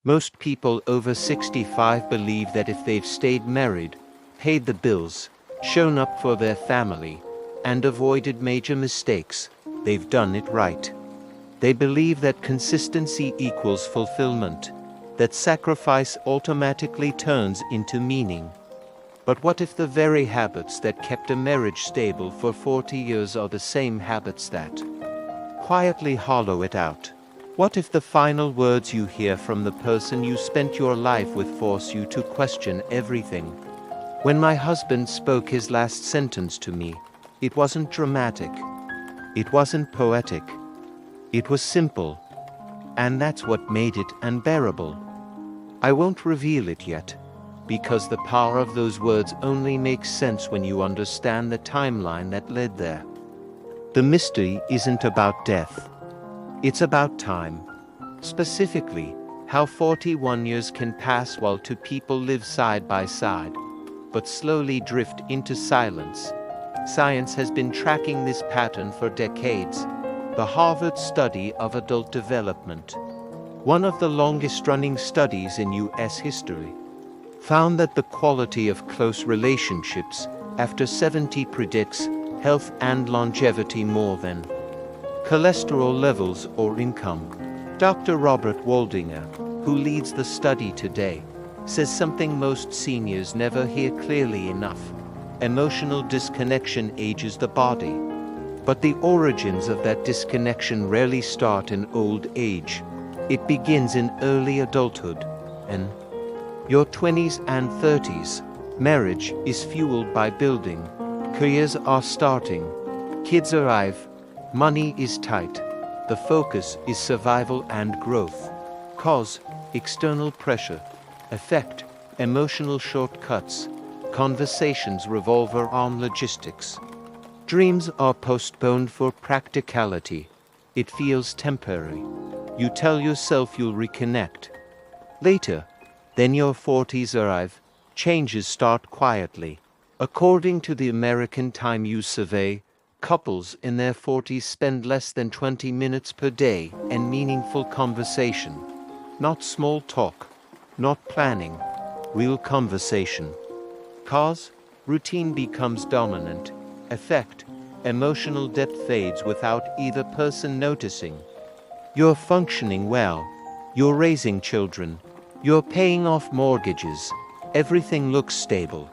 Most people over 65 believe that if they've stayed married, paid the bills, shown up for their family, and avoided major mistakes, they've done it right. They believe that consistency equals fulfillment, that sacrifice automatically turns into meaning. But what if the very habits that kept a marriage stable for 40 years are the same habits that quietly hollow it out? What if the final words you hear from the person you spent your life with force you to question everything? When my husband spoke his last sentence to me, it wasn't dramatic. It wasn't poetic. It was simple. And that's what made it unbearable. I won't reveal it yet, because the power of those words only makes sense when you understand the timeline that led there. The mystery isn't about death. It's about time. Specifically, how 41 years can pass while two people live side by side, but slowly drift into silence. Science has been tracking this pattern for decades. The Harvard Study of Adult Development, one of the longest-running studies in U.S. history, found that the quality of close relationships after 70 predicts health and longevity more than cholesterol levels or income. Dr. Robert Waldinger, who leads the study today, says something most seniors never hear clearly enough. Emotional disconnection ages the body. But the origins of that disconnection rarely start in old age. It begins in early adulthood, and your 20s and 30s. Marriage is fueled by building. Careers are starting. Kids arrive. Money is tight. The focus is survival and growth. Cause, external pressure. Effect, emotional shortcuts. Conversations revolve around logistics. Dreams are postponed for practicality. It feels temporary. You tell yourself you'll reconnect later. Then your 40s arrive. Changes start quietly. According to the American Time Use Survey, couples in their 40s spend less than 20 minutes per day in meaningful conversation. Not small talk, not planning, real conversation. Cause, routine becomes dominant. Effect, emotional depth fades without either person noticing. You're functioning well. You're raising children. You're paying off mortgages. Everything looks stable.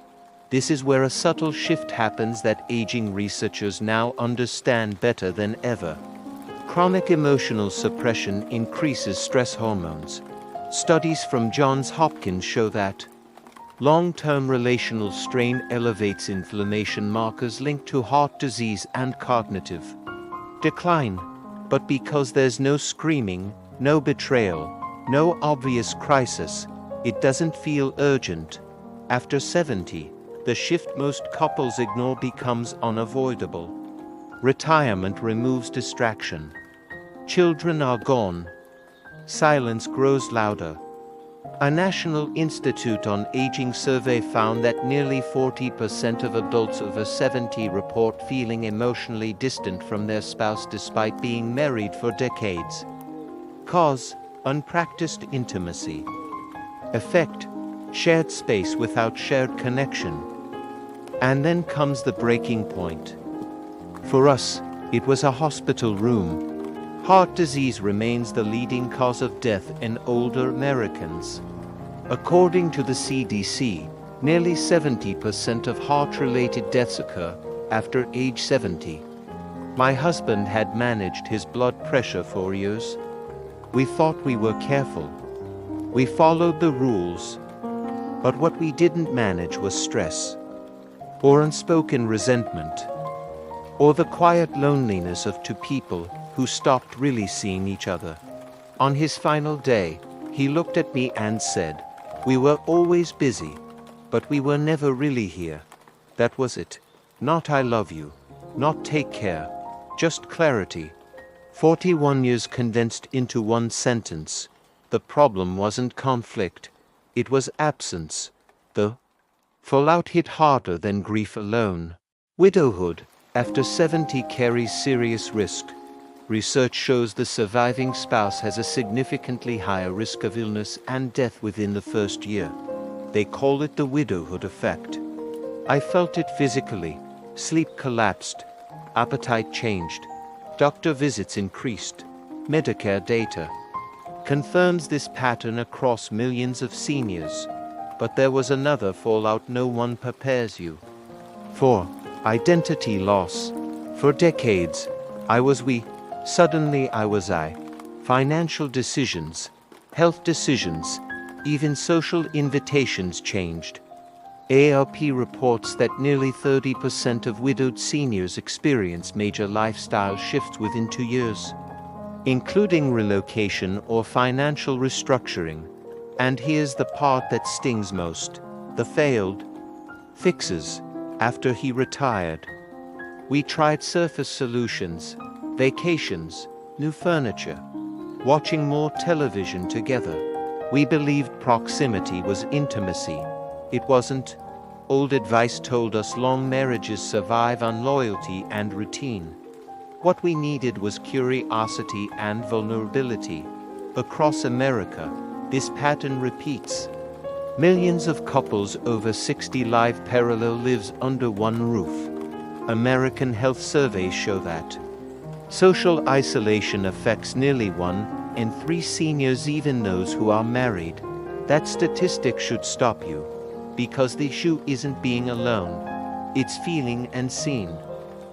This is where a subtle shift happens that aging researchers now understand better than ever. Chronic emotional suppression increases stress hormones. Studies from Johns Hopkins show that long-term relational strain elevates inflammation markers linked to heart disease and cognitive decline. But because there's no screaming, no betrayal, no obvious crisis, it doesn't feel urgent. After 70, the shift most couples ignore becomes unavoidable. Retirement removes distraction. Children are gone. Silence grows louder. A National Institute on Aging survey found that nearly 40% of adults over 70 report feeling emotionally distant from their spouse despite being married for decades. Cause, unpracticed intimacy. Effect, shared space without shared connection. And then comes the breaking point. For us, it was a hospital room. Heart disease remains the leading cause of death in older Americans. According to the CDC, nearly 70% of heart-related deaths occur after age 70. My husband had managed his blood pressure for years. We thought we were careful. We followed the rules. But what we didn't manage was stress, or unspoken resentment, or the quiet loneliness of two people who stopped really seeing each other. On his final day, he looked at me and said, "We were always busy, but we were never really here." That was it. Not "I love you," not "take care," just clarity. 41 years condensed into one sentence. The problem wasn't conflict, it was absence. The fallout hit harder than grief alone. Widowhood, after 70, carries serious risk. Research shows the surviving spouse has a significantly higher risk of illness and death within the first year. They call it the widowhood effect. I felt it physically. Sleep collapsed. Appetite changed. Doctor visits increased. Medicare data confirms this pattern across millions of seniors. But there was another fallout no one prepares you for: identity loss. For decades, I was we, suddenly I was I. Financial decisions, health decisions, even social invitations changed. AARP reports that nearly 30% of widowed seniors experience major lifestyle shifts within 2 years, including relocation or financial restructuring. And here's the part that stings most: the failed fixes. After he retired, we tried surface solutions, vacations, new furniture, watching more television together. We believed proximity was intimacy. It wasn't. Old advice told us long marriages survive on loyalty and routine. What we needed was curiosity and vulnerability. Across America, this pattern repeats. Millions of couples over 60 live parallel lives under one roof. American health surveys show that. Social isolation affects nearly 1 in 3 seniors, even those who are married. That statistic should stop you, because the issue isn't being alone. It's feeling unseen.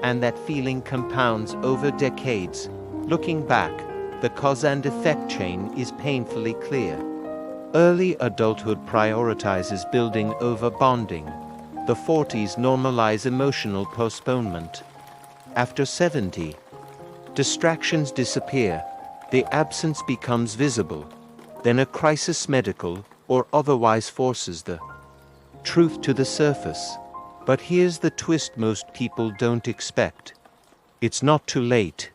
And that feeling compounds over decades. Looking back, the cause and effect chain is painfully clear. Early adulthood prioritizes building over bonding. The 40s normalize emotional postponement. After 70, distractions disappear. The absence becomes visible. Then a crisis, medical or otherwise, forces the truth to the surface. But here's the twist most people don't expect. It's not too late.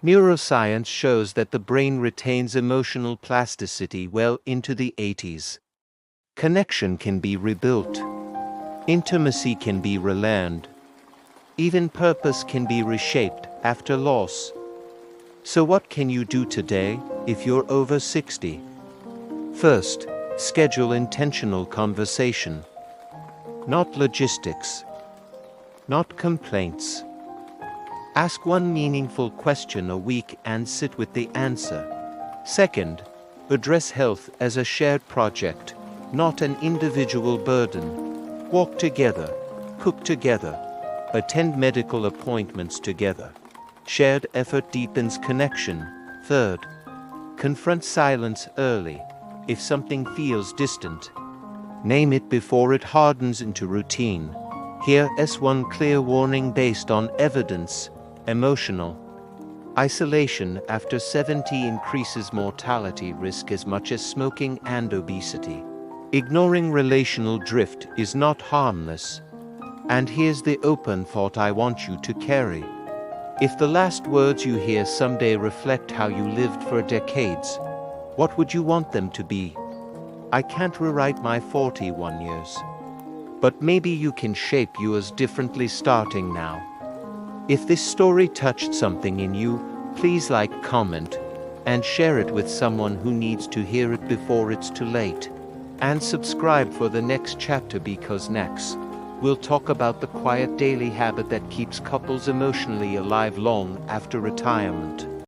Neuroscience shows that the brain retains emotional plasticity well into the 80s. Connection can be rebuilt. Intimacy can be relearned. Even purpose can be reshaped after loss. So what can you do today if you're over 60? First, schedule intentional conversation. Not logistics. Not complaints. Ask one meaningful question a week and sit with the answer. Second, address health as a shared project, not an individual burden. Walk together, cook together, attend medical appointments together. Shared effort deepens connection. Third, confront silence early. If something feels distant, name it before it hardens into routine. Here's one clear warning based on evidence. Emotional isolation after 70 increases mortality risk as much as smoking and obesity. Ignoring relational drift is not harmless. And here's the open thought I want you to carry. If the last words you hear someday reflect how you lived for decades, what would you want them to be? I can't rewrite my 41 years. But maybe you can shape yours differently starting now. If this story touched something in you, please like, comment, and share it with someone who needs to hear it before it's too late. And subscribe for the next chapter, because next, we'll talk about the quiet daily habit that keeps couples emotionally alive long after retirement.